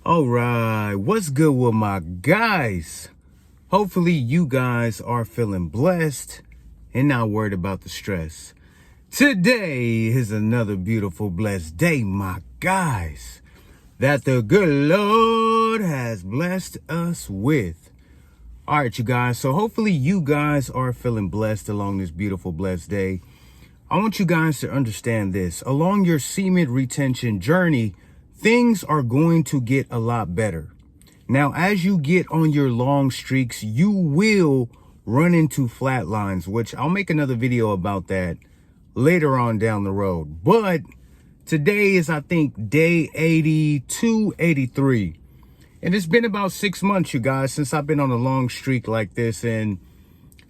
All right, what's good with my guys? Hopefully you guys are feeling blessed and not worried about the stress. Today is another beautiful, blessed day, my guys, that the good Lord has blessed us with. All right, you guys, so hopefully you guys are feeling blessed along this beautiful, blessed day. I want you guys to understand this. Along your semen retention journey, things are going to get a lot better. Now, as you get on your long streaks, you will run into flat lines, which I'll make another video about that later on down the road. But today is, I think, day 82, 83. And it's been about 6 months, you guys, since I've been on a long streak like this. And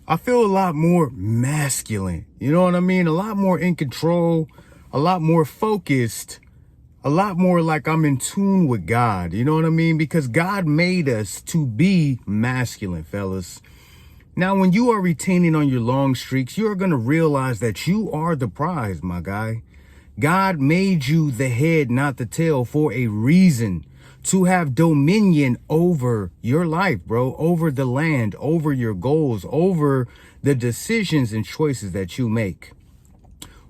I feel a lot more masculine. You know what I mean? A lot more in control, a lot more focused, a lot more like I'm in tune with God. You know what I mean? Because God made us to be masculine, fellas. Now, when you are retaining on your long streaks, you're going to realize that you are the prize, my guy. God made you the head, not the tail, for a reason. To have dominion over your life, bro, over the land, over your goals, over the decisions and choices that you make.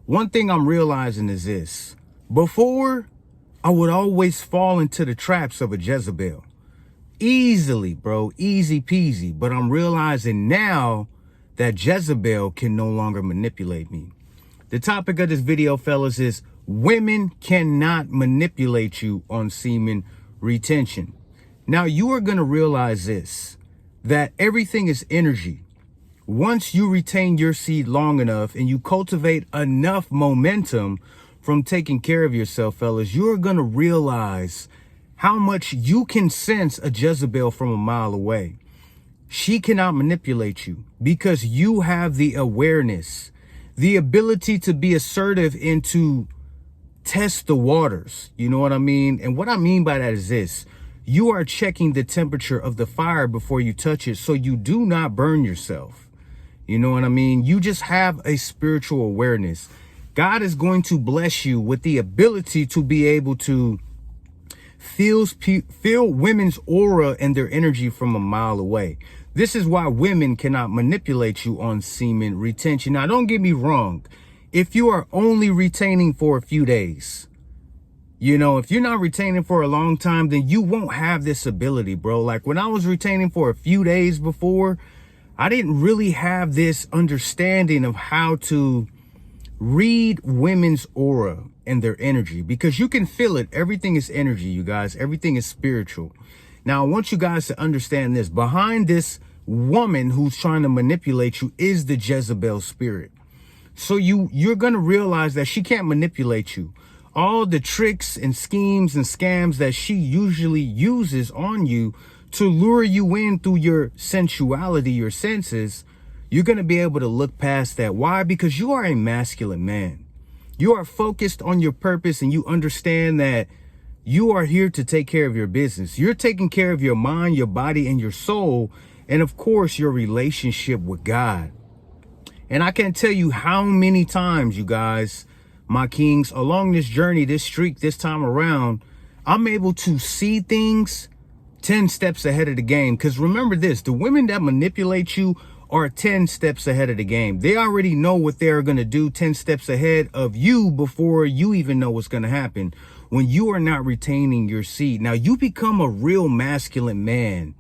One thing I'm realizing is this. Before, I would always fall into the traps of a Jezebel. Easily, bro, easy peasy. But I'm realizing now that Jezebel can no longer manipulate me. The topic of this video, fellas, is women cannot manipulate you on semen retention. Now, you are going to realize this, that everything is energy. Once you retain your seed long enough and you cultivate enough momentum from taking care of yourself, fellas, you're going to realize how much you can sense a Jezebel from a mile away. She cannot manipulate you because you have the awareness, the ability to be assertive and to test the waters. You know what I mean? And what I mean by that is this. You are checking the temperature of the fire before you touch it so you do not burn yourself. You know what I mean? You just have a spiritual awareness. God is going to bless you with the ability to be able to feel women's aura and their energy from a mile away. This is why women cannot manipulate you on semen retention. Now, don't get me wrong. If you are only retaining for a few days, you know, if you're not retaining for a long time, then you won't have this ability, bro. Like when I was retaining for a few days before, I didn't really have this understanding of how to read women's aura and their energy, because you can feel it. Everything is energy, you guys. Everything is spiritual. Now, I want you guys to understand this. Behind this woman who's trying to manipulate you is the Jezebel spirit. So you're going to realize that she can't manipulate you. All the tricks and schemes and scams that she usually uses on you to lure you in through your sensuality, your senses, you're going to be able to look past that. Why? Because you are a masculine man. You are focused on your purpose and you understand that you are here to take care of your business. You're taking care of your mind, your body, and your soul. And of course, your relationship with God. And I can't tell you how many times, you guys, my kings, along this journey, this streak, this time around, I'm able to see things 10 steps ahead of the game. Because remember this, the women that manipulate you are 10 steps ahead of the game. They already know what they're going to do 10 steps ahead of you before you even know what's going to happen when you are not retaining your seed. Now, you become a real masculine man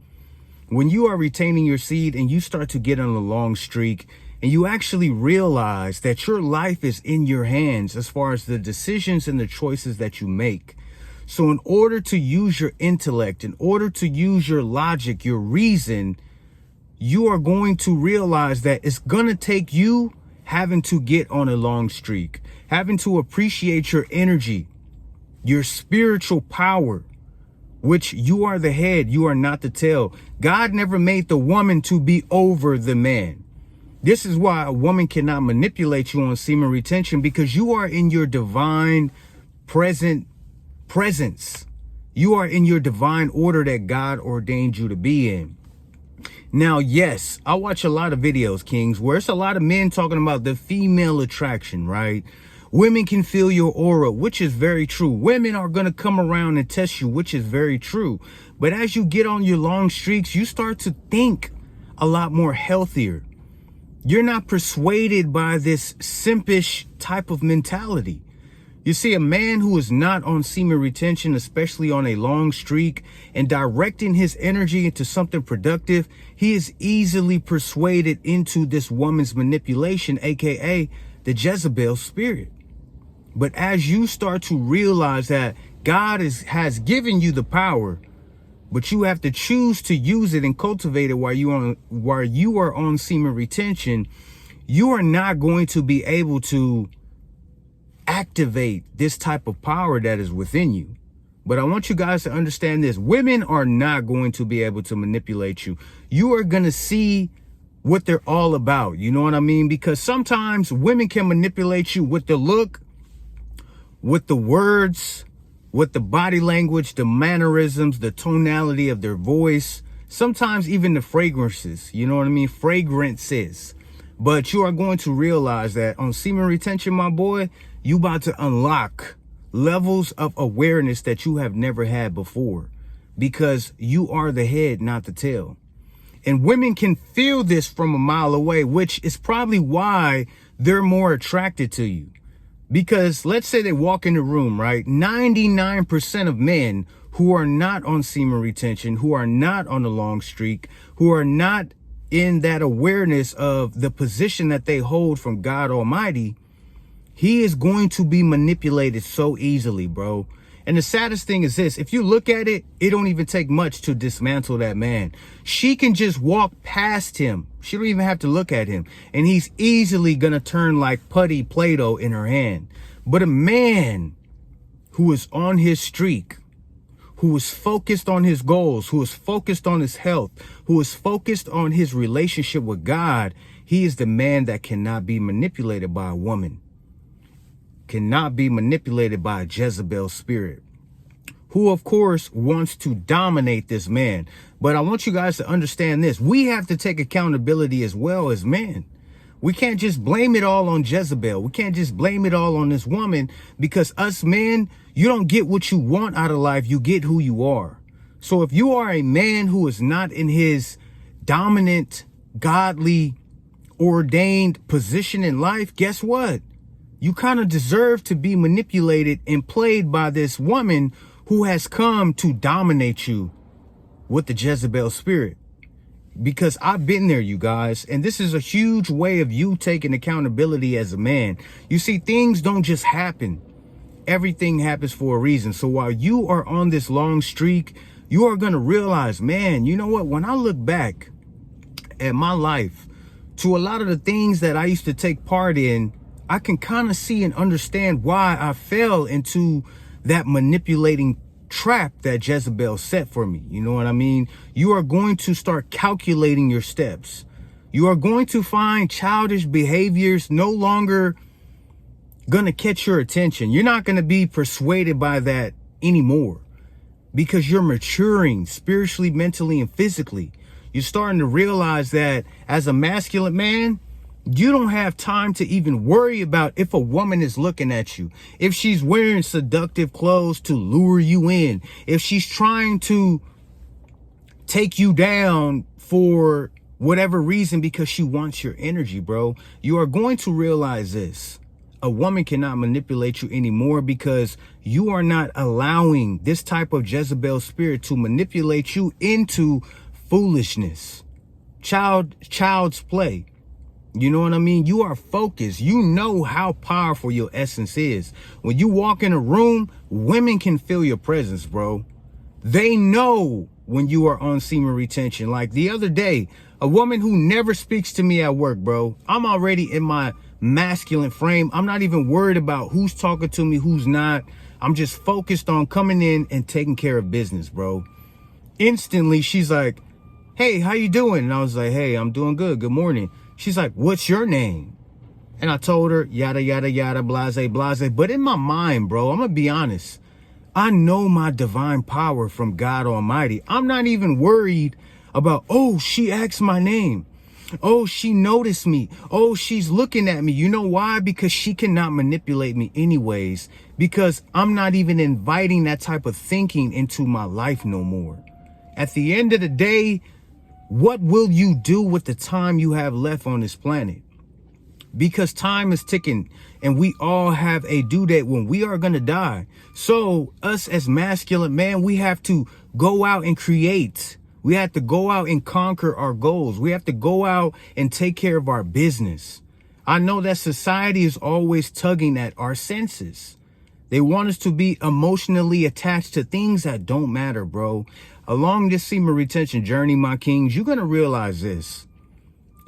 when you are retaining your seed and you start to get on a long streak and you actually realize that your life is in your hands as far as the decisions and the choices that you make. So in order to use your intellect, in order to use your logic, your reason, you are going to realize that it's going to take you having to get on a long streak, having to appreciate your energy, your spiritual power, which you are the head, you are not the tail. God never made the woman to be over the man. This is why a woman cannot manipulate you on semen retention, because you are in your divine presence. You are in your divine order that God ordained you to be in. Now, yes, I watch a lot of videos, kings, where it's a lot of men talking about the female attraction, right? Women can feel your aura, which is very true. Women are going to come around and test you, which is very true. But as you get on your long streaks, you start to think a lot more healthier. You're not persuaded by this simpish type of mentality. You see, a man who is not on semen retention, especially on a long streak, and directing his energy into something productive, he is easily persuaded into this woman's manipulation, aka the Jezebel spirit. But as you start to realize that God has given you the power, but you have to choose to use it and cultivate it while you are on semen retention, you are not going to be able to activate this type of power that is within you. But I want you guys to understand this. Women are not going to be able to manipulate you. You are going to see what they're all about. You know what I mean? Because sometimes women can manipulate you with the look, with the words, with the body language, the mannerisms, the tonality of their voice, sometimes even the fragrances. You know what I mean? Fragrances. But you are going to realize that on semen retention, my boy, you about to unlock levels of awareness that you have never had before, because you are the head, not the tail. And women can feel this from a mile away, which is probably why they're more attracted to you. Because let's say they walk in the room, right? 99% of men who are not on semen retention, who are not on a long streak, who are not in that awareness of the position that they hold from God Almighty, he is going to be manipulated so easily, bro. And the saddest thing is this: if you look at it, it don't even take much to dismantle that man. She can just walk past him. She don't even have to look at him, and he's easily gonna turn like putty Play-Doh in her hand. But a man who is on his streak, who is focused on his goals, who is focused on his health, who is focused on his relationship with God, he is the man that cannot be manipulated by a woman. Cannot be manipulated by a Jezebel spirit, who of course wants to dominate this man. But I want you guys to understand this: we have to take accountability as well as men. We can't just blame it all on Jezebel. We can't just blame it all on this woman, because us men, you don't get what you want out of life, you get who you are. So if you are a man who is not in his dominant, godly, ordained position in life, guess what? You kind of deserve to be manipulated and played by this woman who has come to dominate you with the Jezebel spirit. Because I've been there, you guys, and this is a huge way of you taking accountability as a man. You see, things don't just happen. Everything happens for a reason. So while you are on this long streak, you are going to realize, man, you know what? When I look back at my life, to a lot of the things that I used to take part in, I can kind of see and understand why I fell into that manipulating trap that Jezebel set for me. You know what I mean? You are going to start calculating your steps. You are going to find childish behaviors no longer going to catch your attention. You're not going to be persuaded by that anymore, because you're maturing spiritually, mentally, and physically. You're starting to realize that as a masculine man, you don't have time to even worry about if a woman is looking at you, if she's wearing seductive clothes to lure you in, if she's trying to take you down for whatever reason because she wants your energy, bro. You are going to realize this: a woman cannot manipulate you anymore, because you are not allowing this type of Jezebel spirit to manipulate you into foolishness, child's play. You know what I mean? You are focused. You know how powerful your essence is. When you walk in a room, women can feel your presence, bro. They know when you are on semen retention. Like the other day, a woman who never speaks to me at work, bro. I'm already in my masculine frame. I'm not even worried about who's talking to me, who's not. I'm just focused on coming in and taking care of business, bro. Instantly, she's like, "Hey, how you doing?" And I was like, "Hey, I'm doing good. Good morning." She's like, "What's your name?" And I told her, yada, yada, yada, blase, blase. But in my mind, bro, I'm going to be honest, I know my divine power from God Almighty. I'm not even worried about, oh, she asked my name. Oh, she noticed me. Oh, she's looking at me. You know why? Because she cannot manipulate me anyways, because I'm not even inviting that type of thinking into my life no more. At the end of the day, what will you do with the time you have left on this planet? Because time is ticking and we all have a due date when we are going to die. So us as masculine man, we have to go out and create. We have to go out and conquer our goals. We have to go out and take care of our business. I know that society is always tugging at our senses. They want us to be emotionally attached to things that don't matter, bro. Along this semen retention journey, my kings, you're going to realize this.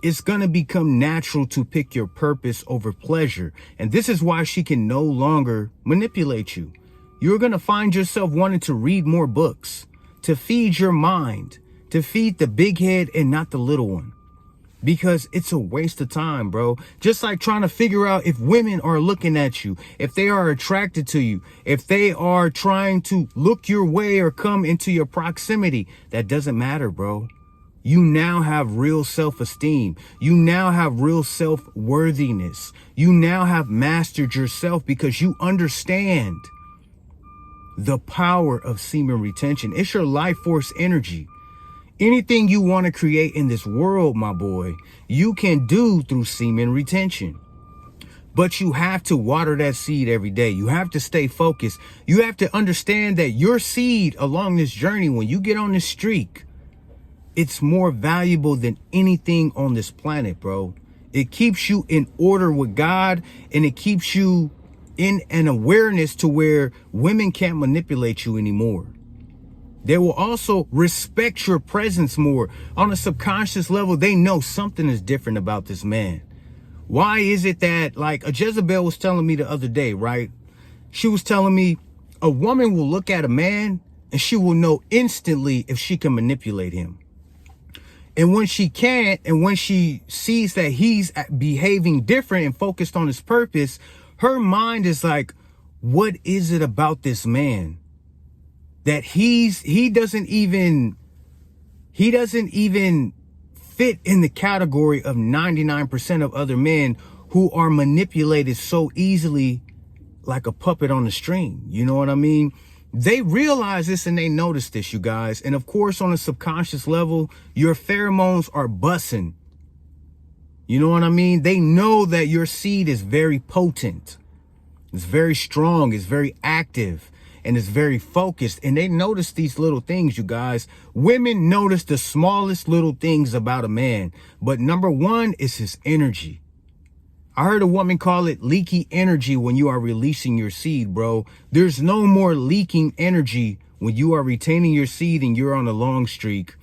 It's going to become natural to pick your purpose over pleasure. And this is why she can no longer manipulate you. You're going to find yourself wanting to read more books, to feed your mind, to feed the big head and not the little one. Because it's a waste of time, bro. Just like trying to figure out if women are looking at you, if they are attracted to you, if they are trying to look your way or come into your proximity. That doesn't matter, bro. You now have real self-esteem. You now have real self-worthiness. You now have mastered yourself because you understand the power of semen retention. It's your life force energy. Anything you want to create in this world, my boy, you can do through semen retention. But you have to water that seed every day. You have to stay focused. You have to understand that your seed along this journey, when you get on this streak, it's more valuable than anything on this planet, bro. It keeps you in order with God, and it keeps you in an awareness to where women can't manipulate you anymore. They will also respect your presence more. On a subconscious level, they know something is different about this man. Why is it that, like a Jezebel was telling me the other day, right? She was telling me a woman will look at a man and she will know instantly if she can manipulate him. And when she can't, and when she sees that he's behaving different and focused on his purpose, her mind is like, what is it about this man that he doesn't even fit in the category of 99% of other men who are manipulated so easily like a puppet on a string. You know what I mean? They realize this and they notice this, you guys. And of course, on a subconscious level, your pheromones are bussing. You know what I mean? They know that your seed is very potent. It's very strong. It's very active. And it's very focused. And they notice these little things, you guys. Women notice the smallest little things about a man. But number one is his energy. I heard a woman call it leaky energy when you are releasing your seed, bro. There's no more leaking energy when you are retaining your seed and you're on a long streak.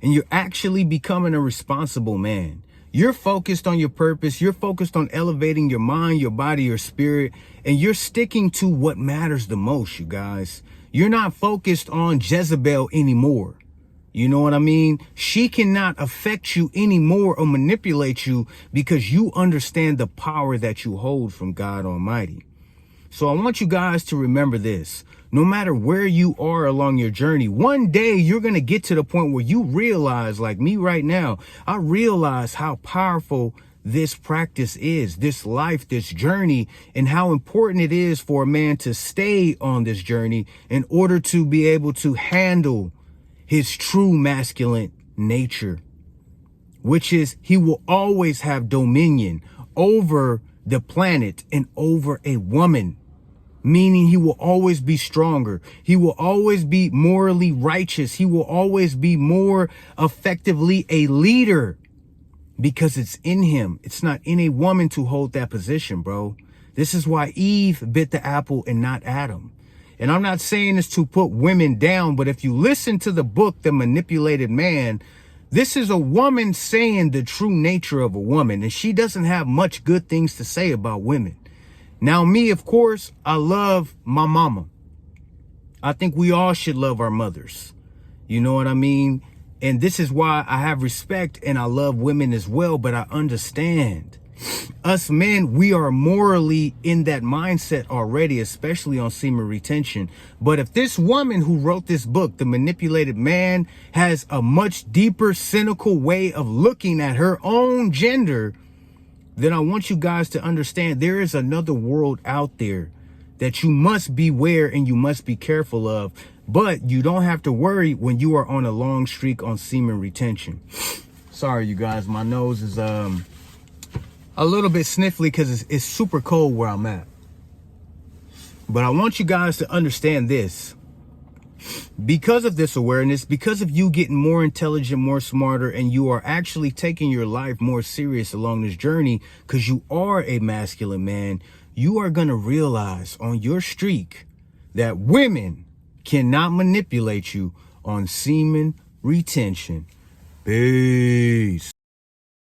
And you're actually becoming a responsible man. You're focused on your purpose. You're focused on elevating your mind, your body, your spirit. And you're sticking to what matters the most, you guys. You're not focused on Jezebel anymore. You know what I mean? She cannot affect you anymore or manipulate you because you understand the power that you hold from God Almighty. So I want you guys to remember this. No matter where you are along your journey, one day you're going to get to the point where you realize, like me right now, I realize how powerful this practice is, this life, this journey, and how important it is for a man to stay on this journey in order to be able to handle his true masculine nature, which is he will always have dominion over the planet and over a woman, meaning he will always be stronger. He will always be morally righteous. He will always be more effectively a leader because it's in him. It's not in a woman to hold that position, bro. This is why Eve bit the apple and not Adam. And I'm not saying this to put women down, but if you listen to the book, The Manipulated Man, this is a woman saying the true nature of a woman, and she doesn't have much good things to say about women. Now, me, of course, I love my mama. I think we all should love our mothers. You know what I mean? And this is why I have respect and I love women as well, but I understand Us men, we are morally in that mindset already, especially on semen retention. But if this woman who wrote this book, The Manipulated Man, has a much deeper, cynical way of looking at her own gender, then I want you guys to understand there is another world out there that you must beware and you must be careful of. But you don't have to worry when you are on a long streak on semen retention. Sorry, you guys, my nose is a little bit sniffly because it's super cold where I'm at. But I want you guys to understand this. Because of this awareness, because of you getting more intelligent, more smarter, and you are actually taking your life more serious along this journey because you are a masculine man, you are going to realize on your streak that women cannot manipulate you on semen retention. Peace.